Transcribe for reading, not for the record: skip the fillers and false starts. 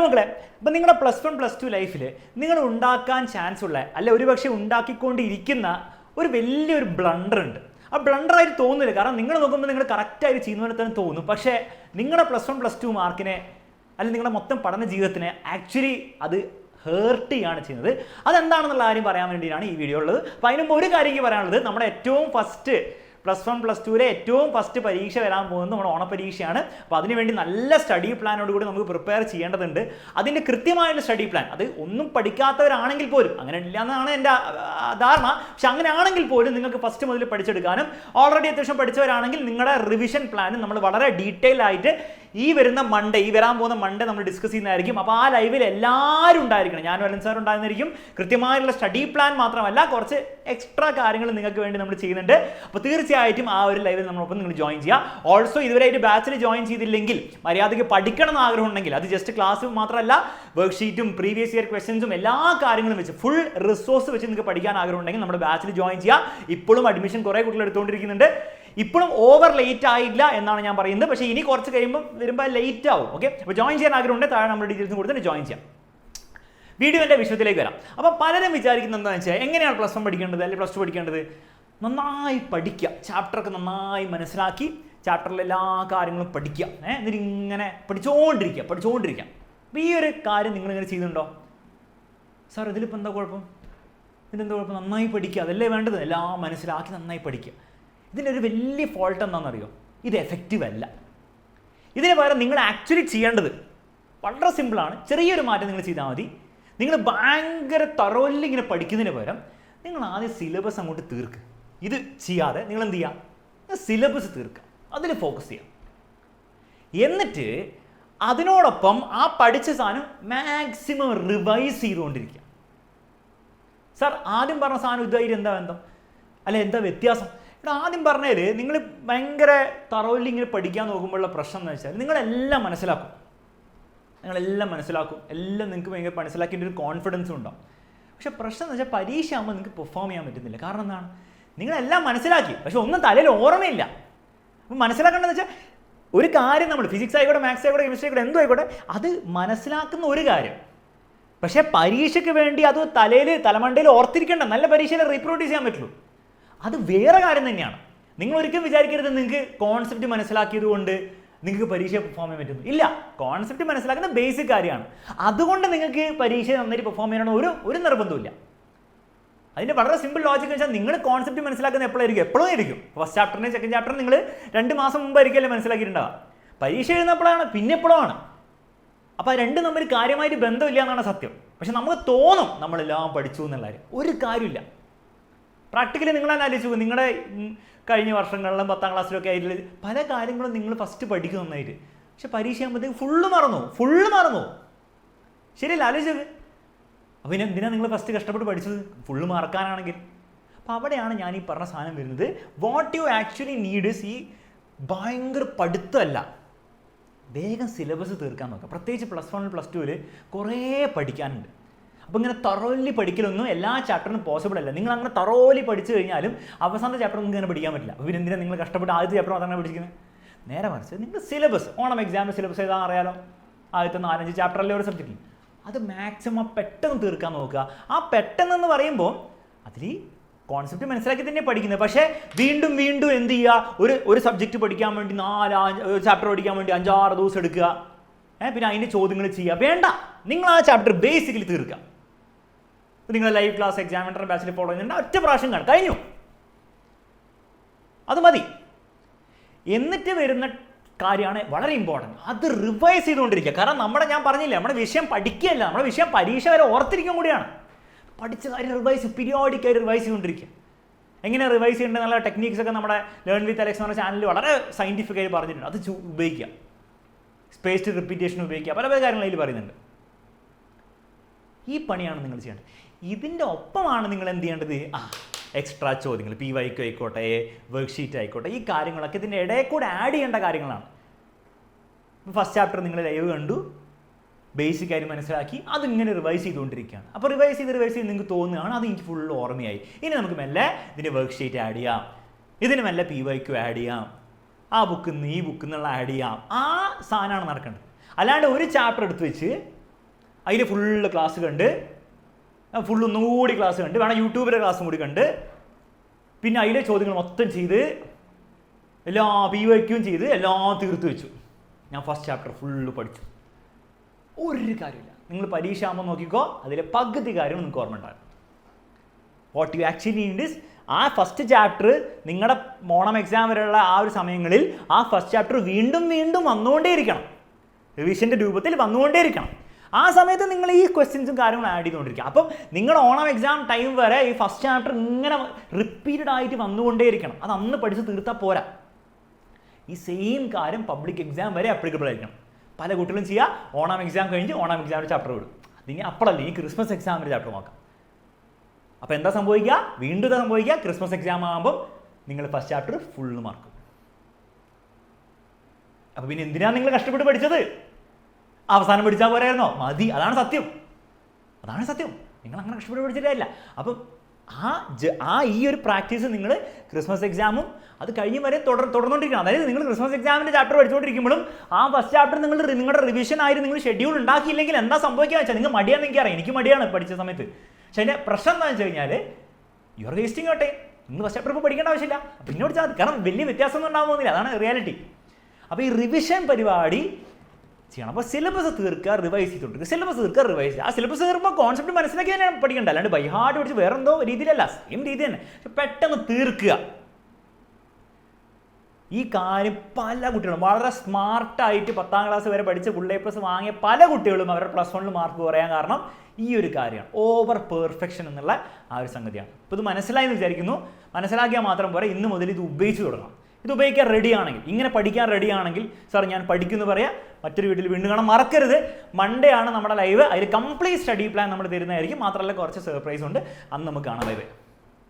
മക്കളെ, അപ്പം നിങ്ങളുടെ +1 +2 ലൈഫിൽ നിങ്ങൾ ഉണ്ടാക്കാൻ ചാൻസ് ഉള്ള അല്ലെ ഒരുപക്ഷെ ഉണ്ടാക്കിക്കൊണ്ടിരിക്കുന്ന ഒരു വലിയൊരു ബ്ലണ്ടർ ഉണ്ട്. ആ ബ്ലണ്ടറായിട്ട് തോന്നില്ല, കാരണം നിങ്ങൾ നോക്കുമ്പോൾ നിങ്ങൾ കറക്റ്റായിട്ട് ചെയ്യുന്ന പോലെ തന്നെ തോന്നും. പക്ഷേ നിങ്ങളുടെ +1 +2 മാർക്കിനെ അല്ലെങ്കിൽ നിങ്ങളുടെ മൊത്തം പഠന ജീവിതത്തിനെ ആക്ച്വലി അത് ഹേർട്ട് ചെയ്യാണ് ചെയ്യുന്നത്. അതെന്താണെന്നുള്ള കാര്യം പറയാൻ വേണ്ടിയാണ് ഈ വീഡിയോ ഉള്ളത്. അപ്പോൾ അതിന് മുമ്പ് ഒരു കാര്യം എനിക്ക് പറയാനുള്ളത്, നമ്മുടെ ഏറ്റവും ഫസ്റ്റ് +1 +2 ഏറ്റവും ഫസ്റ്റ് പരീക്ഷ വരാൻ പോകുന്നത് നമ്മുടെ ഓണപരീക്ഷയാണ്. അപ്പോൾ അതിനുവേണ്ടി നല്ല സ്റ്റഡി പ്ലാനോട് കൂടി നമുക്ക് പ്രിപ്പയർ ചെയ്യേണ്ടതുണ്ട്. അതിൻ്റെ കൃത്യമായുള്ള സ്റ്റഡി പ്ലാൻ, അത് ഒന്നും പഠിക്കാത്തവരാണെങ്കിൽ പോലും, അങ്ങനെ ഇല്ല എന്നാണ് എൻ്റെ ധാരണ, പക്ഷെ അങ്ങനെ ആണെങ്കിൽ പോലും നിങ്ങൾക്ക് ഫസ്റ്റ് മുതൽ പഠിച്ചെടുക്കാനും ഓൾറെഡി അത്യാവശ്യം പഠിച്ചവരാണെങ്കിൽ നിങ്ങളുടെ റിവിഷൻ പ്ലാൻ നമ്മൾ വളരെ ഡീറ്റെയിൽ ആയിട്ട് ഈ വരാൻ പോകുന്ന മൺഡേ നമ്മൾ ഡിസ്കസ് ചെയ്യുന്നതായിരിക്കും. അപ്പോൾ ആ ലൈവിൽ എല്ലാവരും ഉണ്ടായിരിക്കണം. ഞാൻ വലൻ സാർ ഉണ്ടായിരുന്നിരിക്കും. കൃത്യമായുള്ള സ്റ്റഡി പ്ലാൻ മാത്രമല്ല, കുറച്ച് എക്സ്ട്രാ കാര്യങ്ങൾ നിങ്ങൾക്ക് വേണ്ടി നമ്മൾ ചെയ്യുന്നുണ്ട്. അപ്പോൾ തീർച്ചയായിട്ടും ആ ഒരു ലൈവിൽ നമ്മളൊപ്പം നിങ്ങൾ ജോയിൻ ചെയ്യുക. ഓൾസോ ഇതുവരെയായിട്ട് ബാച്ചിൽ ജോയിൻ ചെയ്തില്ലെങ്കിൽ, മര്യാദയ്ക്ക് പഠിക്കണം എന്ന് ആഗ്രഹം ഉണ്ടെങ്കിൽ, അത് ജസ്റ്റ് ക്ലാസ് മാത്രമല്ല വർക്ക്ഷീറ്റും പ്രീവിയസ് ഇയർ ക്വസ്റ്റ്യൻസും എല്ലാ കാര്യങ്ങളും വെച്ച് ഫുൾ റിസോഴ്സ് വെച്ച് നിങ്ങൾക്ക് പഠിക്കാൻ ആഗ്രഹം ഉണ്ടെങ്കിൽ നമ്മുടെ ബാച്ചിൽ ജോയിൻ ചെയ്യുക. ഇപ്പോഴും അഡ്മിഷൻ കുറേ കുട്ടികൾ എടുത്തുകൊണ്ടിരിക്കുന്നുണ്ട്. ഇപ്പോഴും ഓവർ ലേറ്റ് ആയില്ല എന്നാണ് ഞാൻ പറയുന്നത്. പക്ഷേ ഇനി കുറച്ച് കഴിയുമ്പോൾ വരുമ്പോൾ ലേറ്റ് ആവും. ഓക്കെ, അപ്പോൾ ജോയിൻ ചെയ്യാൻ ആഗ്രഹമുണ്ട്, താഴെ നമ്മുടെ ഡീറ്റെയിൽസും കൊടുത്തിട്ട് ജോയിൻ ചെയ്യാം. വീഡിയോൻ്റെ വിഷയത്തിലേക്ക് വരാം. അപ്പോൾ പലരും വിചാരിക്കുന്നത് എന്താണെന്ന് വെച്ചാൽ, എങ്ങനെയാണ് +1 പഠിക്കേണ്ടത് അല്ലെങ്കിൽ +2 പഠിക്കേണ്ടത്? നന്നായി പഠിക്കുക, ചാപ്റ്ററൊക്കെ നന്നായി മനസ്സിലാക്കി ചാപ്റ്ററിലെ എല്ലാ കാര്യങ്ങളും പഠിക്കുക, എന്നിട്ട് ഇങ്ങനെ പഠിച്ചുകൊണ്ടിരിക്കുക. അപ്പോൾ ഈ ഒരു കാര്യം നിങ്ങളിങ്ങനെ ചെയ്യുന്നുണ്ടോ? സാർ ഇതിലിപ്പോൾ എന്താ കുഴപ്പം? ഇതിനെന്താ കുഴപ്പം? നന്നായി പഠിക്കുക, അതല്ലേ വേണ്ടത്. എല്ലാം മനസ്സിലാക്കി നന്നായി പഠിക്കുക. ഇതിൻ്റെ ഒരു വലിയ ഫോൾട്ട് എന്താണെന്നറിയോ? ഇത് എഫക്റ്റീവ് അല്ല. ഇതിന് പകരം നിങ്ങൾ ആക്ച്വലി ചെയ്യേണ്ടത് വളരെ സിമ്പിളാണ്. ചെറിയൊരു മാറ്റം നിങ്ങൾ ചെയ്താൽ മതി. നിങ്ങൾ ഭയങ്കര തറോലി ഇങ്ങനെ പഠിക്കുന്നതിന് പകരം നിങ്ങൾ ആദ്യം സിലബസ് അങ്ങോട്ട് തീർക്കുക. ഇത് ചെയ്യാതെ നിങ്ങൾ എന്ത് ചെയ്യുക? സിലബസ് തീർക്കുക, അതിൽ ഫോക്കസ് ചെയ്യുക. എന്നിട്ട് അതിനോടൊപ്പം ആ പഠിച്ച സാധനം മാക്സിമം റിവൈസ് ചെയ്തുകൊണ്ടിരിക്കുക. സാർ ആദ്യം പറഞ്ഞ സാധനം ഇതായിട്ട് എന്താ ബന്ധം, അല്ലെ എന്താ വ്യത്യാസം? ഇവിടെ ആദ്യം പറഞ്ഞാൽ നിങ്ങൾ ഭയങ്കര തറോലി ഇങ്ങനെ പഠിക്കാൻ നോക്കുമ്പോഴുള്ള പ്രശ്നം എന്ന് വെച്ചാൽ നിങ്ങളെല്ലാം മനസ്സിലാക്കും, എല്ലാം നിങ്ങൾക്ക് ഭയങ്കര മനസ്സിലാക്കിൻ്റെ ഒരു കോൺഫിഡൻസും ഉണ്ടാവും. പക്ഷേ പ്രശ്നം എന്ന് വെച്ചാൽ പരീക്ഷ ആകുമ്പോൾ നിങ്ങൾക്ക് പെർഫോം ചെയ്യാൻ പറ്റുന്നില്ല. കാരണം എന്താണ്? നിങ്ങളെല്ലാം മനസ്സിലാക്കി, പക്ഷെ ഒന്നും തലയിൽ ഓർമ്മയില്ല. അപ്പം മനസ്സിലാക്കേണ്ടതെന്ന് വെച്ചാൽ ഒരു കാര്യം, നമ്മൾ ഫിസിക്സ് ആയിക്കോട്ടെ, മാത്സ് ആയിക്കോട്ടെ, കെമിസ്ട്രി ആയിക്കോട്ടെ, എന്തോ ആയിക്കോട്ടെ, അത് മനസ്സിലാക്കുന്ന ഒരു കാര്യം. പക്ഷേ പരീക്ഷയ്ക്ക് വേണ്ടി അത് തലമണ്ടയിൽ ഓർത്തിരിക്കേണ്ട, നല്ല പരീക്ഷയിൽ റീപ്രൊഡ്യൂസ് ചെയ്യാൻ പറ്റുള്ളൂ. അത് വേറെ കാര്യം തന്നെയാണ്. നിങ്ങൾ ഒരിക്കലും വിചാരിക്കരുത് നിങ്ങൾക്ക് കോൺസെപ്റ്റ് മനസ്സിലാക്കിയത് കൊണ്ട് നിങ്ങൾക്ക് പരീക്ഷ പെർഫോം ചെയ്യാൻ പറ്റുന്നു. ഇല്ല, കോൺസെപ്റ്റ് മനസ്സിലാക്കുന്ന ബേസിക് കാര്യമാണ്. അതുകൊണ്ട് നിങ്ങൾക്ക് പരീക്ഷ നന്നായിട്ട് പെർഫോം ചെയ്യാനുള്ള ഒരു നിർബന്ധമില്ല. അതിൻ്റെ വളരെ സിമ്പിൾ ലോജിക് വെച്ചാൽ, നിങ്ങൾ കോൺസെപ്റ്റ് മനസ്സിലാക്കുന്ന എപ്പോഴും ആയിരിക്കും. ഫസ്റ്റ് ചാപ്റ്ററിന് സെക്കൻഡ് ചാപ്റ്ററിന് നിങ്ങൾ 2 മാസം മുമ്പായിരിക്കുമല്ലേ മനസ്സിലാക്കിയിട്ടുണ്ടാവുക. പരീക്ഷ എഴുതുന്നപ്പോഴാണ്, പിന്നെ എപ്പോഴാണ്. അപ്പോൾ രണ്ടും തമ്മിൽ കാര്യമായിട്ട് ബന്ധമില്ല എന്നാണ് സത്യം. പക്ഷെ നമുക്ക് തോന്നും നമ്മളെല്ലാം പഠിച്ചു എന്നുള്ള കാര്യം. ഒരു കാര്യമില്ല. പ്രാക്ടിക്കലി നിങ്ങൾ ആലോചിച്ചു, നിങ്ങളുടെ കഴിഞ്ഞ വർഷങ്ങളിലും 10ാം ക്ലാസ്സിലൊക്കെ ആയിട്ട് പല കാര്യങ്ങളും നിങ്ങൾ ഫസ്റ്റ് പഠിക്കും നന്നായിട്ട്, പക്ഷെ പരീക്ഷ ആകുമ്പോഴത്തേക്ക് ഫുള്ള് മറന്നു. ശരിയല്ല? ആലോചിച്ചത്. അപ്പോൾ പിന്നെ എന്തിനാണ് നിങ്ങൾ ഫസ്റ്റ് കഷ്ടപ്പെട്ട് പഠിച്ചത്? ഫുള്ള് മറക്കാനാണെങ്കിൽ. അപ്പോൾ അവിടെയാണ് ഞാൻ ഈ പറഞ്ഞ സാധനം വരുന്നത്. What you actually need is ഈ ഭയങ്കര പഠിത്തമല്ല, വേഗം സിലബസ് തീർക്കാൻ നോക്കുക. പ്രത്യേകിച്ച് +1 +2 കുറേ പഠിക്കാനുണ്ട്. അപ്പോൾ ഇങ്ങനെ തറോലി പഠിക്കലൊന്നും എല്ലാ ചാപ്റ്ററിനും പോസിബിൾ അല്ല. നിങ്ങൾ അങ്ങനെ തറോലി പഠിച്ചു കഴിഞ്ഞാലും അവസാനത്തെ ചാപ്റ്റർ നിങ്ങൾക്ക് ഇങ്ങനെ പഠിക്കാൻ പറ്റില്ല. അപ്പോൾ പിന്നെ എന്തിനാണ് നിങ്ങൾ കഷ്ടപ്പെട്ട് ആദ്യത്തെ ചാപ്റ്റർ മാത്രമാണ് പഠിക്കുന്നത്? നേരെ മറിച്ച് നിങ്ങൾ സിലബസ്, ഓണം എക്സാമിന് സിലബസ് ഏതാണെന്ന് അറിയാലോ, ആദ്യത്തെ 4-5 ചാപ്റ്ററിലെ ഒരു സബ്ജക്റ്റിൽ അത് മാക്സിമം പെട്ടെന്ന് തീർക്കാൻ നോക്കുക. ആ പെട്ടെന്നെന്ന് പറയുമ്പോൾ അതിൽ കോൺസെപ്റ്റ് മനസ്സിലാക്കി തന്നെ പഠിക്കുന്നത്. പക്ഷേ വീണ്ടും എന്ത് ചെയ്യുക? ഒരു സബ്ജക്റ്റ് പഠിക്കാൻ വേണ്ടി 4 ചാപ്റ്റർ പഠിക്കാൻ വേണ്ടി 5-6 ദിവസം എടുക്കുക, പിന്നെ അതിൻ്റെ ചോദ്യങ്ങൾ ചെയ്യുക. വേണ്ട, നിങ്ങൾ ആ ചാപ്റ്റർ ബേസിക്കലി തീർക്കുക. നിങ്ങൾ ലൈവ് ക്ലാസ് എക്സാമിനർ ബാച്ചിൽ ഫോളോ ചെയ്യുന്നുണ്ട്, ഒറ്റ പ്രാവശ്യം കാണും, കഴിഞ്ഞു, അത് മതി. എന്നിട്ട് വരുന്ന കാര്യമാണ് വളരെ ഇമ്പോർട്ടൻറ്റ്, അത് റിവൈസ് ചെയ്തുകൊണ്ടിരിക്കുക. കാരണം ഞാൻ പറഞ്ഞില്ലേ, നമ്മുടെ വിഷയം പഠിക്കുകയല്ല, നമ്മുടെ വിഷയം പരീക്ഷ വരെ ഓർത്തിരിക്കാൻ കൂടിയാണ്. പഠിച്ച കാര്യം പീരിയോഡിക്കായി റിവൈസ് ചെയ്തുകൊണ്ടിരിക്കുക. എങ്ങനെ റിവൈസ് ചെയ്യേണ്ടത് എന്നുള്ള ടെക്നീക്സ് ഒക്കെ നമ്മുടെ ലേൺ വിത്ത് അലക്സ് എന്ന ചാനലിൽ വളരെ സയൻറ്റിഫിക് ആയി പറഞ്ഞിട്ടുണ്ട്. അത് ഉപയോഗിക്കുക, സ്പേസ്ഡ് റിപ്പീറ്റേഷൻ ഉപയോഗിക്കുക, പല കാര്യങ്ങൾ അതിൽ പറയുന്നുണ്ട്. ഈ പണിയാണ് നിങ്ങൾ ചെയ്യേണ്ടത്. ഇതിൻ്റെ ഒപ്പമാണ് നിങ്ങൾ എന്ത് ചെയ്യേണ്ടത്? എക്സ്ട്രാ ചോദ്യങ്ങൾ, PYQ ആയിക്കോട്ടെ, വർക്ക്ഷീറ്റ് ആയിക്കോട്ടെ, ഈ കാര്യങ്ങളൊക്കെ ഇതിൻ്റെ ഇടയിൽ കൂടെ ആഡ് ചെയ്യേണ്ട കാര്യങ്ങളാണ്. ഫസ്റ്റ് ചാപ്റ്റർ നിങ്ങൾ ലൈവ് കണ്ടു, ബേസിക് ആയിട്ട് മനസ്സിലാക്കി, അതിങ്ങനെ റിവൈസ് ചെയ്തുകൊണ്ടിരിക്കുകയാണ്. അപ്പോൾ റിവൈസ് ചെയ്ത് നിങ്ങൾക്ക് തോന്നുകയാണ് അത് എനിക്ക് ഫുൾ ഓർമ്മയായി. ഇനി നമുക്ക് മെല്ലെ ഇതിൻ്റെ വർക്ക്ഷീറ്റ് ആഡ് ചെയ്യാം, ഇതിന് മെല്ലെ PYQ ആഡ് ചെയ്യാം, ആ ബുക്കിൽ നിന്ന് ഈ ബുക്കിൽ നിന്നുള്ള ആഡ് ചെയ്യാം. ആ സാധനമാണ് നടക്കേണ്ടത്. അല്ലാണ്ട് ഒരു ചാപ്റ്റർ എടുത്ത് വെച്ച് അതിൽ ഫുള്ള് ക്ലാസ് കണ്ട്, ഫുള്ള് ഒന്നുകൂടി ക്ലാസ് കണ്ട്, വേണം യൂട്യൂബിലെ ക്ലാസ്സും കൂടി കണ്ട്, പിന്നെ അതിലെ ചോദ്യങ്ങൾ മൊത്തം ചെയ്ത് എല്ലാ PYQ ചെയ്ത് എല്ലാം തീർത്ത് വെച്ചു. ഞാൻ ഫസ്റ്റ് ചാപ്റ്റർ ഫുള്ള് പഠിച്ചു. ഒരു കാര്യമില്ല. നിങ്ങൾ പരീക്ഷ ആകുമ്പോൾ നോക്കിക്കോ, അതിലെ പകുതി കാര്യം നിങ്ങൾക്ക് ഓർമ്മ ഉണ്ടാകും. What you actually need is ആ ഫസ്റ്റ് ചാപ്റ്റർ നിങ്ങളുടെ ഓണം എക്സാം വരെയുള്ള ആ ഒരു സമയങ്ങളിൽ ആ ഫസ്റ്റ് ചാപ്റ്റർ വീണ്ടും വീണ്ടും വന്നുകൊണ്ടേയിരിക്കണം, റിവിഷൻ്റെ രൂപത്തിൽ വന്നുകൊണ്ടേയിരിക്കണം. ആ സമയത്ത് നിങ്ങൾ ഈ ക്വസ്റ്റ്യൻസും കാര്യങ്ങളും ആഡ് ചെയ്തുകൊണ്ടിരിക്കുക. അപ്പം നിങ്ങൾ ഓണം എക്സാം ടൈം വരെ ഈ ഫസ്റ്റ് ചാപ്റ്റർ ഇങ്ങനെ റിപ്പീറ്റഡ് ആയിട്ട് വന്നുകൊണ്ടേയിരിക്കണം. അത് അന്ന് പഠിച്ച് തീർത്താൽ പോരാ. ഈ സെയിം കാര്യം പബ്ലിക് എക്സാം വരെ അപ്ലിക്കബിൾ ആയിരിക്കണം. പല കുട്ടികളും ചെയ്യുക, ഓണം എക്സാം കഴിഞ്ഞ് ഓണം എക്സാമിൻ്റെ ചാപ്റ്റർ വിടും. അതിന് അപ്പോഴല്ലേ ഈ ക്രിസ്മസ് എക്സാമിൻ്റെ ചാപ്റ്റർ നോക്കാം. അപ്പോൾ എന്താ സംഭവിക്കുക? വീണ്ടും സംഭവിക്കുക, ക്രിസ്മസ് എക്സാം ആകുമ്പോൾ നിങ്ങൾ ഫസ്റ്റ് ചാപ്റ്റർ ഫുള്ള് മാർക്കും. അപ്പോൾ പിന്നെ എന്തിനാണ് നിങ്ങൾ കഷ്ടപ്പെട്ട് പഠിച്ചത്? അവസാനം പഠിച്ചാൽ പോരായിരുന്നോ? മതി. അതാണ് സത്യം. നിങ്ങൾ അങ്ങനെ കഷ്ടപ്പെട്ട് പഠിച്ചിട്ടില്ല. അപ്പം ഈ ഒരു പ്രാക്ടീസ് നിങ്ങൾ ക്രിസ്മസ് എക്സാമും അത് കഴിഞ്ഞ് വരെ തുടർന്നുകൊണ്ടിരിക്കണം. അതായത് നിങ്ങൾ ക്രിസ്മസ് എക്സാമിൻ്റെ ചാപ്റ്റർ പഠിച്ചുകൊണ്ടിരിക്കുമ്പോഴും ആ ഫസ്റ്റ് ചാപ്റ്റർ നിങ്ങൾ നിങ്ങളുടെ റിവിഷൻ ആയിട്ട് നിങ്ങൾ ഷെഡ്യൂൾ ഉണ്ടാക്കിയില്ലെങ്കിൽ എന്താ സംഭവിക്കുക വെച്ചാൽ, നിങ്ങൾ മടിയാന്ന് എനിക്കറിയാം, എനിക്ക് മടിയാണ് പഠിച്ച സമയത്ത്. പക്ഷേ അതിൻ്റെ പ്രശ്നം എന്താണെന്ന് വെച്ച് കഴിഞ്ഞാൽ you are wasting out time. നിങ്ങൾ ഫസ്റ്റ് ചാപ്റ്റർ ഇപ്പോൾ പഠിക്കേണ്ട ആവശ്യമില്ല, പിന്നെ പഠിച്ചാൽ മതി. കാരണം വലിയ വ്യത്യാസമൊന്നും ഉണ്ടാകാൻ പോകുന്നില്ല. അതാണ് റിയാലിറ്റി. അപ്പോൾ ഈ റിവിഷൻ പരിപാടി ചെയ്യണം. അപ്പോൾ സിലബസ് തീർക്കുക, റിവൈസ് ചെയ്തിട്ടുണ്ട്. സിലബസ് തീർക്കുക, റിവൈസ് ചെയ്യുക. ആ സിലബസ് തീർക്കുമ്പോൾ കോൺസെപ്റ്റ് മനസ്സിലാക്കി തന്നെ പഠിക്കേണ്ട, അല്ലാണ്ട് ബൈ ഹാർട്ട് പഠിച്ച് വേറെ എന്തോ രീതിയിലല്ല, സെയിം രീതി തന്നെ. പക്ഷെ പെട്ടെന്ന് തീർക്കുക. ഈ കാര്യം പല കുട്ടികളും വളരെ സ്മാർട്ടായിട്ട് 10ാം ക്ലാസ് വരെ പഠിച്ച് ഫുൾ A+ വാങ്ങിയ പല കുട്ടികളും അവരുടെ +1 മാർക്ക് കുറയാൻ കാരണം ഈ ഒരു കാര്യമാണ്, ഓവർ പെർഫെക്ഷൻ എന്നുള്ള ആ ഒരു സംഗതിയാണ്. ഇപ്പോൾ ഇത് മനസ്സിലായി എന്ന് വിചാരിക്കുന്നു. മനസ്സിലാക്കിയാൽ മാത്രം പോരാ, ഇന്ന് മുതൽ ഇത് ഉപയോഗിച്ച് തുടങ്ങാം. ഇത് ഉപയോഗിക്കാൻ റെഡിയാണെങ്കിൽ, ഇങ്ങനെ പഠിക്കാൻ റെഡിയാണെങ്കിൽ, സാർ ഞാൻ പഠിക്കുമെന്ന് പറയാം. മറ്റൊരു വീട്ടിൽ വീണ്ടും കാണാൻ മറക്കരുത്. മൺഡേ ആണ് നമ്മുടെ ലൈവ്. അതിൽ കംപ്ലീറ്റ് സ്റ്റഡി പ്ലാൻ നമ്മൾ തരുന്നതായിരിക്കും. മാത്രമല്ല കുറച്ച് സർപ്രൈസ് ഉണ്ട്, അന്ന് നമുക്ക് കാണാം. Bye bye.